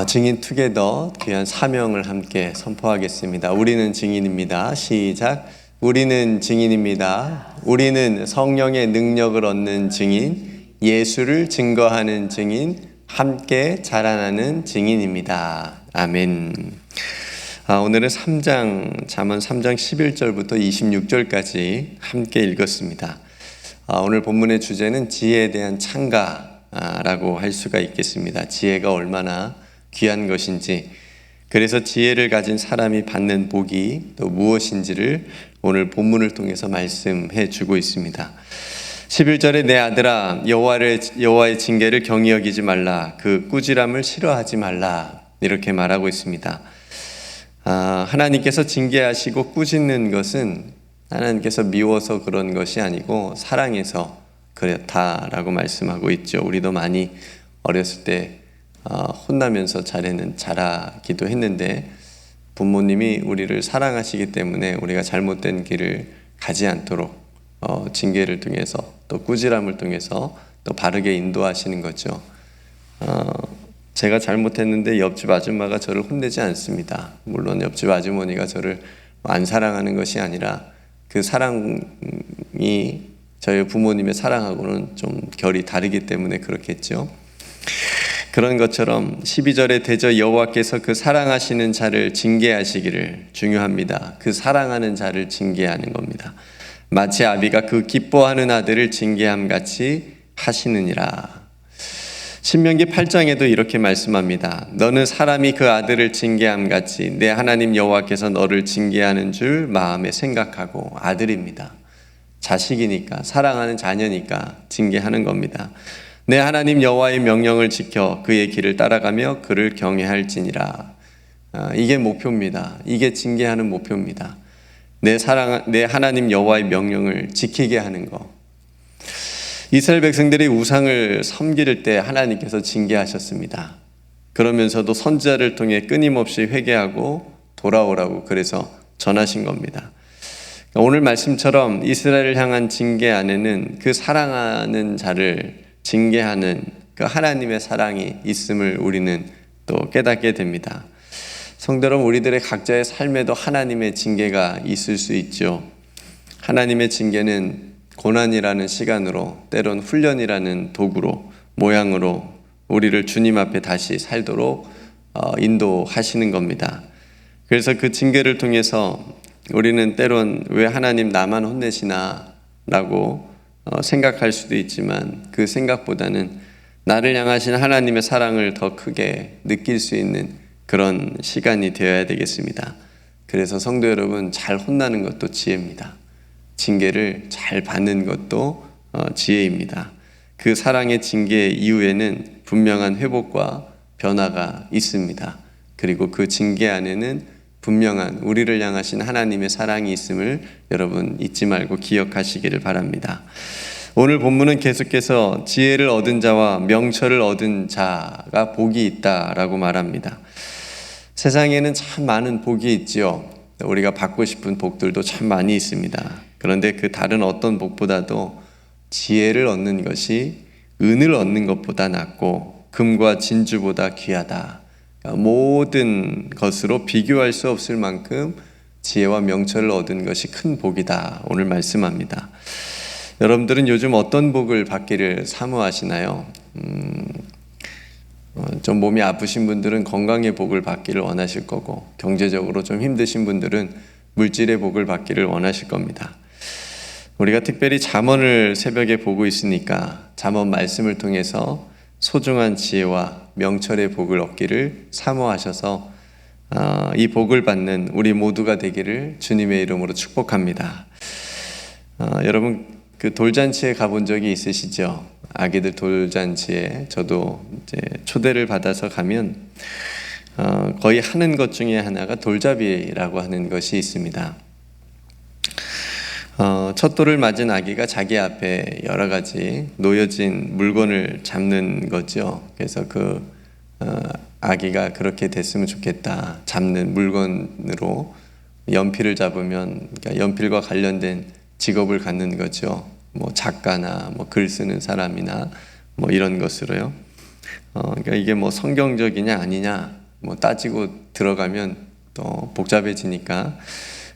증인 투게더 귀한 사명을 함께 선포하겠습니다. 우리는 증인입니다. 시작. 우리는 증인입니다. 우리는 성령의 능력을 얻는 증인, 예수를 증거하는 증인, 함께 자라나는 증인입니다. 아멘. 오늘은 잠언 3장 11절부터 26절까지 함께 읽었습니다. 오늘 본문의 주제는 지혜에 대한 창가라고 할 수가 있겠습니다. 지혜가 얼마나 귀한 것인지, 그래서 지혜를 가진 사람이 받는 복이 또 무엇인지를 오늘 본문을 통해서 말씀해 주고 있습니다. 11절에 내 아들아 여호와의 징계를 경히 여기지 말라, 그 꾸지람을 싫어하지 말라, 이렇게 말하고 있습니다. 하나님께서 징계하시고 꾸짖는 것은 하나님께서 미워서 그런 것이 아니고 사랑해서 그렇다라고 말씀하고 있죠. 우리도 많이 어렸을 때 혼나면서 자라기도 했는데, 부모님이 우리를 사랑하시기 때문에 우리가 잘못된 길을 가지 않도록 징계를 통해서 또 꾸지람을 통해서 또 바르게 인도하시는 거죠. 제가 잘못했는데 옆집 아줌마가 저를 혼내지 않습니다. 물론 옆집 아주머니가 저를 안 사랑하는 것이 아니라 그 사랑이 저희 부모님의 사랑하고는 좀 결이 다르기 때문에 그렇겠죠. 그런 것처럼 12절에 대저 여호와께서 그 사랑하시는 자를 징계하시기를, 중요합니다. 그 사랑하는 자를 징계하는 겁니다. 마치 아비가 그 기뻐하는 아들을 징계함 같이 하시느니라. 신명기 8장에도 이렇게 말씀합니다. 너는 사람이 그 아들을 징계함 같이 내 하나님 여호와께서 너를 징계하는 줄 마음에 생각하고. 아들입니다. 자식이니까, 사랑하는 자녀니까 징계하는 겁니다. 내 하나님 여호와의 명령을 지켜 그의 길을 따라가며 그를 경외할지니라. 이게 목표입니다. 이게 징계하는 목표입니다. 내 하나님 여호와의 명령을 지키게 하는 거. 이스라엘 백성들이 우상을 섬길 때 하나님께서 징계하셨습니다. 그러면서도 선지자를 통해 끊임없이 회개하고 돌아오라고 그래서 전하신 겁니다. 오늘 말씀처럼 이스라엘을 향한 징계 안에는 그 사랑하는 자를 징계하는 그 하나님의 사랑이 있음을 우리는 또 깨닫게 됩니다. 성도 여러분, 우리들의 각자의 삶에도 하나님의 징계가 있을 수 있죠. 하나님의 징계는 고난이라는 시간으로, 때론 훈련이라는 도구로, 모양으로 우리를 주님 앞에 다시 살도록 인도하시는 겁니다. 그래서 그 징계를 통해서 우리는 때론 왜 하나님 나만 혼내시나 라고 생각할 수도 있지만, 그 생각보다는 나를 향하신 하나님의 사랑을 더 크게 느낄 수 있는 그런 시간이 되어야 되겠습니다. 그래서 성도 여러분, 잘 혼나는 것도 지혜입니다. 징계를 잘 받는 것도 지혜입니다. 그 사랑의 징계 이후에는 분명한 회복과 변화가 있습니다. 그리고 그 징계 안에는 분명한 우리를 향하신 하나님의 사랑이 있음을 여러분 잊지 말고 기억하시기를 바랍니다. 오늘 본문은 계속해서 지혜를 얻은 자와 명철을 얻은 자가 복이 있다라고 말합니다. 세상에는 참 많은 복이 있지요. 우리가 받고 싶은 복들도 참 많이 있습니다. 그런데 그 다른 어떤 복보다도 지혜를 얻는 것이 은을 얻는 것보다 낫고 금과 진주보다 귀하다. 모든 것으로 비교할 수 없을 만큼 지혜와 명철을 얻은 것이 큰 복이다. 오늘 말씀합니다. 여러분들은 요즘 어떤 복을 받기를 사모하시나요? 좀 몸이 아프신 분들은 건강의 복을 받기를 원하실 거고, 경제적으로 좀 힘드신 분들은 물질의 복을 받기를 원하실 겁니다. 우리가 특별히 잠언을 새벽에 보고 있으니까 잠언 말씀을 통해서 소중한 지혜와 명철의 복을 얻기를 사모하셔서 이 복을 받는 우리 모두가 되기를 주님의 이름으로 축복합니다. 여러분, 그 돌잔치에 가본 적이 있으시죠? 아기들 돌잔치에 저도 이제 초대를 받아서 가면 거의 하는 것 중에 하나가 돌잡이라고 하는 것이 있습니다. 첫 돌을 맞은 아기가 자기 앞에 여러 가지 놓여진 물건을 잡는 거죠. 그래서 아기가 그렇게 됐으면 좋겠다. 잡는 물건으로 연필을 잡으면, 그러니까 연필과 관련된 직업을 갖는 거죠. 뭐 작가나 뭐 글 쓰는 사람이나 뭐 이런 것으로요. 그러니까 이게 뭐 성경적이냐 아니냐 뭐 따지고 들어가면 또 복잡해지니까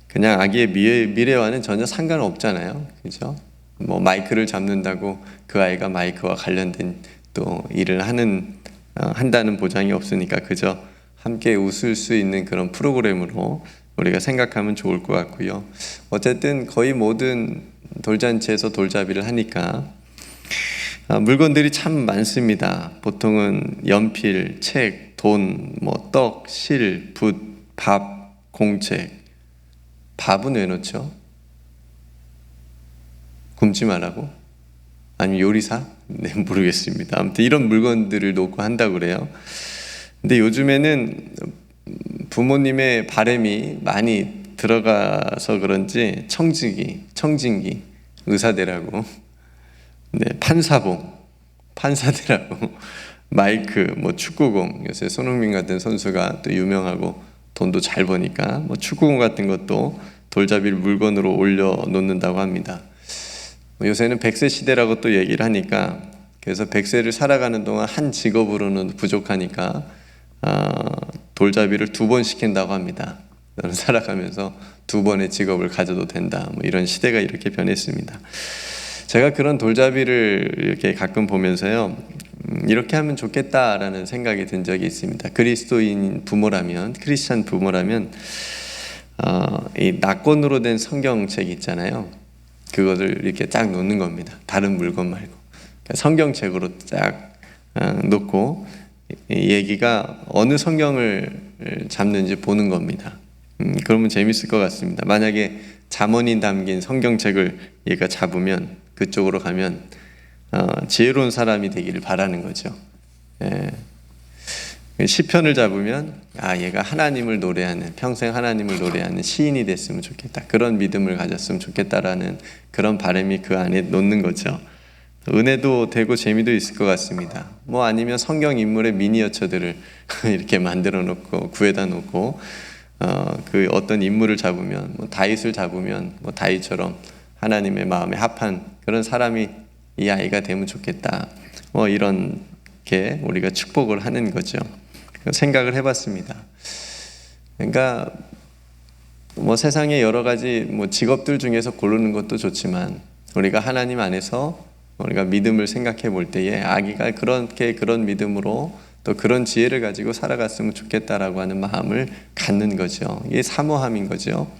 그냥 아기의 미래와는 전혀 상관없잖아요. 그죠? 뭐 마이크를 잡는다고 그 아이가 마이크와 관련된 또 일을 한다는 보장이 없으니까 그저 함께 웃을 수 있는 그런 프로그램으로 우리가 생각하면 좋을 것 같고요. 어쨌든 거의 모든 돌잔치에서 돌잡이를 하니까 물건들이 참 많습니다. 보통은 연필, 책, 돈, 뭐 떡, 실, 붓, 밥, 공책. 밥은 왜 넣죠? 굶지 말라고? 아니면 요리사? 네, 모르겠습니다. 아무튼 이런 물건들을 놓고 한다고 그래요. 근데 요즘에는 부모님의 바람이 많이 들어가서 그런지 청진기, 의사대라고, 네, 판사대라고, 마이크, 뭐 축구공, 요새 손흥민 같은 선수가 또 유명하고 돈도 잘 버니까 뭐 축구공 같은 것도 돌잡이를 물건으로 올려놓는다고 합니다. 요새는 100세 시대라고 또 얘기를 하니까 그래서 100세를 살아가는 동안 한 직업으로는 부족하니까 돌잡이를 2번 시킨다고 합니다. 너는 살아가면서 2번의 직업을 가져도 된다. 뭐 이런 시대가 이렇게 변했습니다. 제가 그런 돌잡이를 이렇게 가끔 보면서요, 이렇게 하면 좋겠다라는 생각이 든 적이 있습니다. 그리스도인 부모라면, 크리스찬 부모라면, 이 낙권으로 된 성경책 있잖아요. 그것을 이렇게 쫙 놓는 겁니다. 다른 물건 말고. 그러니까 성경책으로 쫙 놓고, 이 얘기가 어느 성경을 잡는지 보는 겁니다. 그러면 재밌을 것 같습니다. 만약에 잠언이 담긴 성경책을 얘가 잡으면 그쪽으로 가면 지혜로운 사람이 되기를 바라는 거죠. 시편을 잡으면 얘가 하나님을 노래하는, 평생 하나님을 노래하는 시인이 됐으면 좋겠다. 그런 믿음을 가졌으면 좋겠다라는 그런 바람이 그 안에 놓는 거죠. 은혜도 되고 재미도 있을 것 같습니다. 뭐 아니면 성경 인물의 미니어처들을 이렇게 만들어 놓고 구해다 놓고 그 어떤 인물을 잡으면 뭐 다윗을 잡으면 뭐 다윗처럼 하나님의 마음에 합한 그런 사람이 이 아이가 되면 좋겠다. 뭐 이런 게 우리가 축복을 하는 거죠. 생각을 해봤습니다. 그러니까 뭐 세상에 여러 가지 뭐 직업들 중에서 고르는 것도 좋지만 우리가 하나님 안에서 우리가 믿음을 생각해 볼 때에 아기가 그런 믿음으로 또 그런 지혜를 가지고 살아갔으면 좋겠다라고 하는 마음을 갖는 거죠. 이게 사모함인 거죠.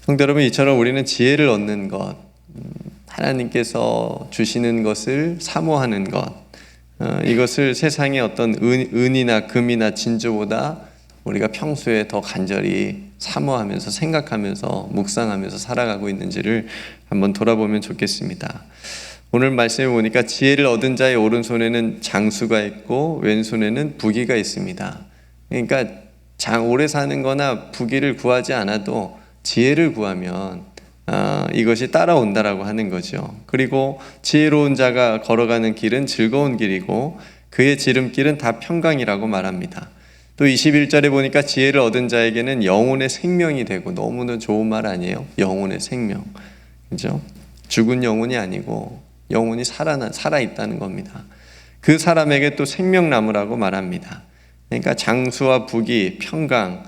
성도 여러분, 이처럼 우리는 지혜를 얻는 것, 하나님께서 주시는 것을 사모하는 것, 이것을 세상의 어떤 은이나 금이나 진주보다 우리가 평소에 더 간절히 사모하면서 생각하면서 묵상하면서 살아가고 있는지를 한번 돌아보면 좋겠습니다. 오늘 말씀에 보니까 지혜를 얻은 자의 오른손에는 장수가 있고 왼손에는 부귀가 있습니다. 그러니까 오래 사는 거나 부귀를 구하지 않아도 지혜를 구하면 이것이 따라온다라고 하는 거죠. 그리고 지혜로운 자가 걸어가는 길은 즐거운 길이고 그의 지름길은 다 평강이라고 말합니다. 또 21절에 보니까 지혜를 얻은 자에게는 영혼의 생명이 되고, 너무나 좋은 말 아니에요? 영혼의 생명. 그죠? 죽은 영혼이 아니고 영혼이 살아있다는 겁니다. 그 사람에게 또 생명나무라고 말합니다. 그러니까 장수와 부귀, 평강,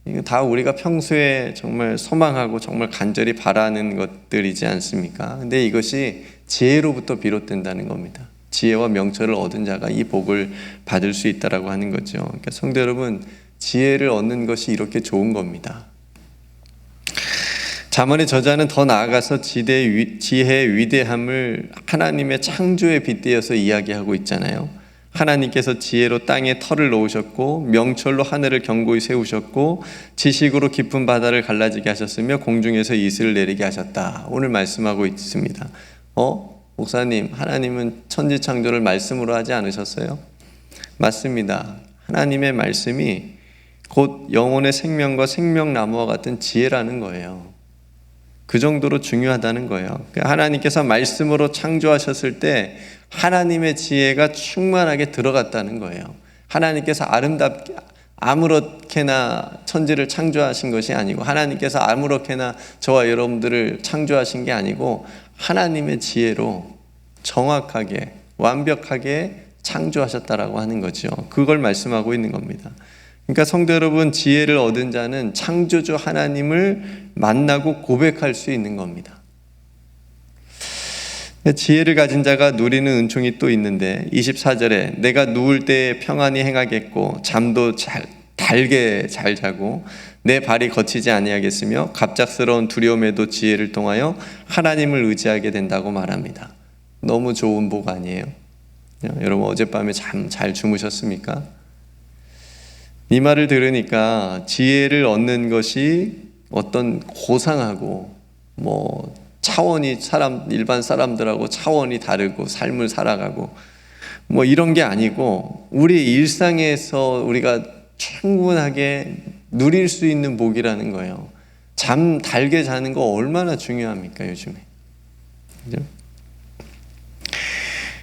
이거 다 우리가 평소에 정말 소망하고 정말 간절히 바라는 것들이지 않습니까? 근데 이것이 지혜로부터 비롯된다는 겁니다. 지혜와 명철을 얻은 자가 이 복을 받을 수 있다라고 하는 거죠. 그러니까 성도 여러분, 지혜를 얻는 것이 이렇게 좋은 겁니다. 잠언의 저자는 더 나아가서 지혜의 위대함을 하나님의 창조에 빗대어서 이야기하고 있잖아요. 하나님께서 지혜로 땅에 터를 놓으셨고 명철로 하늘을 견고히 세우셨고 지식으로 깊은 바다를 갈라지게 하셨으며 공중에서 이슬을 내리게 하셨다. 오늘 말씀하고 있습니다. 목사님, 하나님은 천지창조를 말씀으로 하지 않으셨어요? 맞습니다. 하나님의 말씀이 곧 영혼의 생명과 생명나무와 같은 지혜라는 거예요. 그 정도로 중요하다는 거예요. 하나님께서 말씀으로 창조하셨을 때 하나님의 지혜가 충만하게 들어갔다는 거예요. 하나님께서 아름답게 아무렇게나 천지를 창조하신 것이 아니고, 하나님께서 아무렇게나 저와 여러분들을 창조하신 게 아니고 하나님의 지혜로 정확하게 완벽하게 창조하셨다라고 하는 거죠. 그걸 말씀하고 있는 겁니다. 그러니까 성도 여러분, 지혜를 얻은 자는 창조주 하나님을 만나고 고백할 수 있는 겁니다. 지혜를 가진 자가 누리는 은총이 또 있는데 24절에 내가 누울 때에 평안히 행하겠고 잠도 달게 잘 자고 내 발이 거치지 아니하겠으며 갑작스러운 두려움에도 지혜를 통하여 하나님을 의지하게 된다고 말합니다. 너무 좋은 복 아니에요? 여러분 어젯밤에 잠 잘 주무셨습니까? 이 말을 들으니까 지혜를 얻는 것이 어떤 고상하고 차원이 일반 사람들하고 차원이 다르고 삶을 살아가고 이런 게 아니고 우리 일상에서 우리가 충분하게 누릴 수 있는 복이라는 거예요. 잠 달게 자는 거 얼마나 중요합니까, 요즘에? 그죠?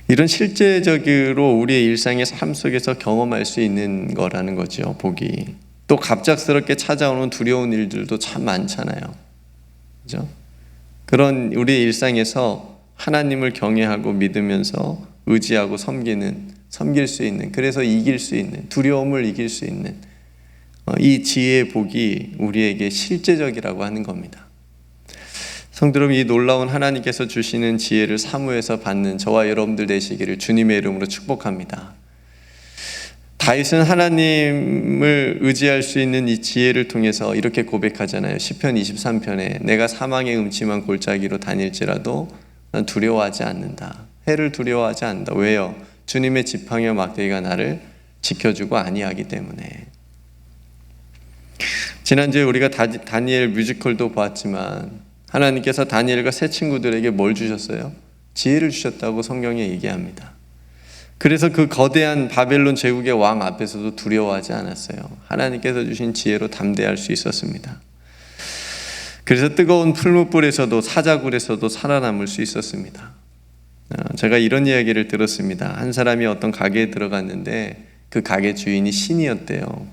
이런 실제적으로 우리의 일상의 삶 속에서 경험할 수 있는 거라는 거죠, 복이. 또 갑작스럽게 찾아오는 두려운 일들도 참 많잖아요. 그죠? 그런 우리의 일상에서 하나님을 경외하고 믿으면서 의지하고 섬길 수 있는, 그래서 이길 수 있는, 두려움을 이길 수 있는 이 지혜의 복이 우리에게 실제적이라고 하는 겁니다. 성도 여러분, 이 놀라운 하나님께서 주시는 지혜를 사모해서 받는 저와 여러분들 되시기를 주님의 이름으로 축복합니다. 다윗은 하나님을 의지할 수 있는 이 지혜를 통해서 이렇게 고백하잖아요. 시편 23편에 내가 사망의 음침한 골짜기로 다닐지라도 난 두려워하지 않는다. 해를 두려워하지 않는다. 왜요? 주님의 지팡이와 막대기가 나를 지켜주고 아니하기 때문에. 지난주에 우리가 다니엘 뮤지컬도 보았지만 하나님께서 다니엘과 세 친구들에게 뭘 주셨어요? 지혜를 주셨다고 성경에 얘기합니다. 그래서 그 거대한 바벨론 제국의 왕 앞에서도 두려워하지 않았어요. 하나님께서 주신 지혜로 담대할 수 있었습니다. 그래서 뜨거운 풀무불에서도 사자굴에서도 살아남을 수 있었습니다. 제가 이런 이야기를 들었습니다. 한 사람이 어떤 가게에 들어갔는데 그 가게 주인이 신이었대요.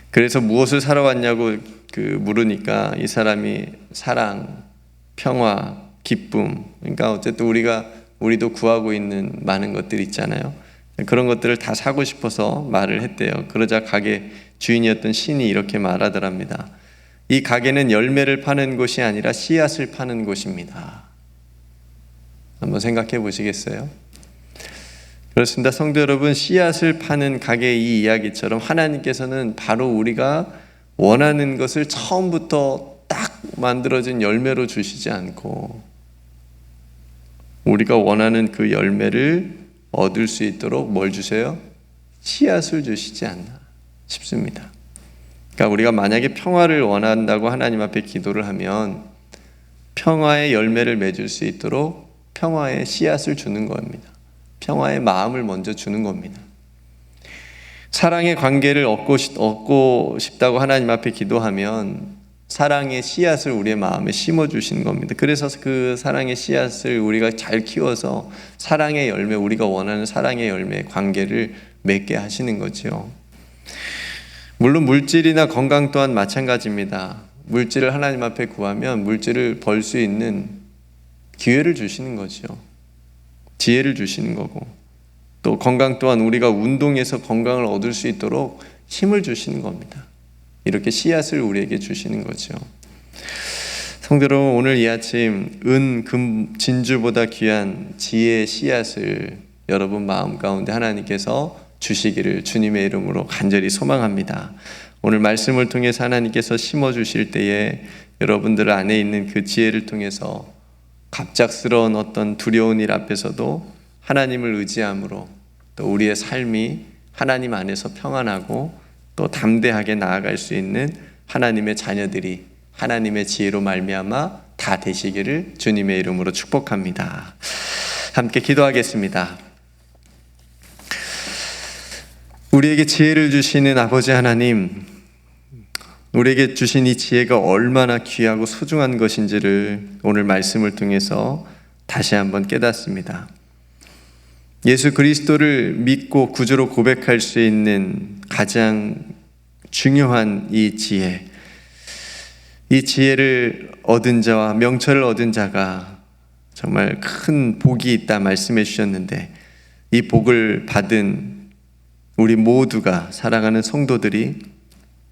그래서 무엇을 사러 왔냐고 물으니까 이 사람이 사랑, 평화, 기쁨, 그러니까 어쨌든 우리도 구하고 있는 많은 것들이 있잖아요. 그런 것들을 다 사고 싶어서 말을 했대요. 그러자 가게 주인이었던 신이 이렇게 말하더랍니다. 이 가게는 열매를 파는 곳이 아니라 씨앗을 파는 곳입니다. 한번 생각해 보시겠어요? 그렇습니다. 성도 여러분, 씨앗을 파는 가게의 이 이야기처럼 하나님께서는 바로 우리가 원하는 것을 처음부터 딱 만들어진 열매로 주시지 않고 우리가 원하는 그 열매를 얻을 수 있도록 뭘 주세요? 씨앗을 주시지 않나 싶습니다. 그러니까 우리가 만약에 평화를 원한다고 하나님 앞에 기도를 하면 평화의 열매를 맺을 수 있도록 평화의 씨앗을 주는 겁니다. 평화의 마음을 먼저 주는 겁니다. 사랑의 관계를 얻고 싶다고 하나님 앞에 기도하면 사랑의 씨앗을 우리의 마음에 심어주시는 겁니다. 그래서 그 사랑의 씨앗을 우리가 잘 키워서 사랑의 열매, 우리가 원하는 사랑의 열매, 관계를 맺게 하시는 거죠. 물론 물질이나 건강 또한 마찬가지입니다. 물질을 하나님 앞에 구하면 물질을 벌 수 있는 기회를 주시는 거죠. 지혜를 주시는 거고, 또 건강 또한 우리가 운동해서 건강을 얻을 수 있도록 힘을 주시는 겁니다. 이렇게 씨앗을 우리에게 주시는 거죠. 성도 여러분, 오늘 이 아침 은, 금, 진주보다 귀한 지혜의 씨앗을 여러분 마음 가운데 하나님께서 주시기를 주님의 이름으로 간절히 소망합니다. 오늘 말씀을 통해서 하나님께서 심어주실 때에 여러분들 안에 있는 그 지혜를 통해서 갑작스러운 어떤 두려운 일 앞에서도 하나님을 의지함으로 또 우리의 삶이 하나님 안에서 평안하고 또 담대하게 나아갈 수 있는 하나님의 자녀들이 하나님의 지혜로 말미암아 다 되시기를 주님의 이름으로 축복합니다. 함께 기도하겠습니다. 우리에게 지혜를 주시는 아버지 하나님, 우리에게 주신 이 지혜가 얼마나 귀하고 소중한 것인지를 오늘 말씀을 통해서 다시 한번 깨닫습니다. 예수 그리스도를 믿고 구주로 고백할 수 있는 가장 중요한 이 지혜, 이 지혜를 얻은 자와 명철을 얻은 자가 정말 큰 복이 있다 말씀해 주셨는데 이 복을 받은 우리 모두가 살아가는 성도들이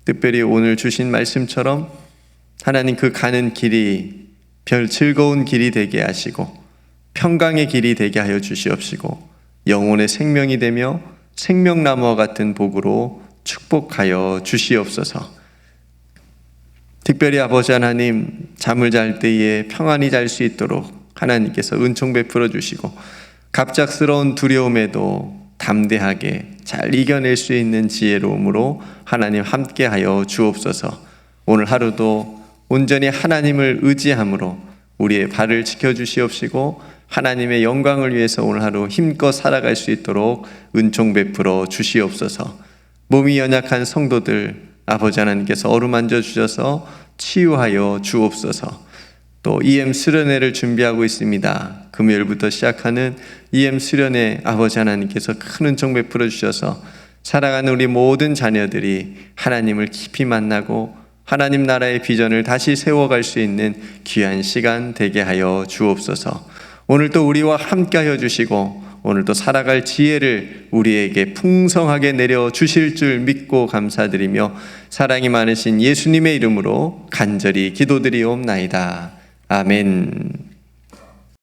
특별히 오늘 주신 말씀처럼 하나님 그 가는 길이 별 즐거운 길이 되게 하시고 평강의 길이 되게 하여 주시옵시고 영혼의 생명이 되며 생명나무와 같은 복으로 축복하여 주시옵소서. 특별히 아버지 하나님, 잠을 잘 때에 평안히 잘 수 있도록 하나님께서 은총 베풀어 주시고 갑작스러운 두려움에도 담대하게 잘 이겨낼 수 있는 지혜로움으로 하나님 함께하여 주옵소서. 오늘 하루도 온전히 하나님을 의지함으로 우리의 발을 지켜주시옵시고 하나님의 영광을 위해서 오늘 하루 힘껏 살아갈 수 있도록 은총 베풀어 주시옵소서. 몸이 연약한 성도들 아버지 하나님께서 어루만져 주셔서 치유하여 주옵소서. 또 EM 수련회를 준비하고 있습니다. 금요일부터 시작하는 EM 수련회 아버지 하나님께서 큰 은총 베풀어 주셔서 살아가는 우리 모든 자녀들이 하나님을 깊이 만나고 하나님 나라의 비전을 다시 세워갈 수 있는 귀한 시간 되게 하여 주옵소서. 오늘도 우리와 함께 하여 주시고 오늘도 살아갈 지혜를 우리에게 풍성하게 내려 주실 줄 믿고 감사드리며 사랑이 많으신 예수님의 이름으로 간절히 기도드리옵나이다. 아멘.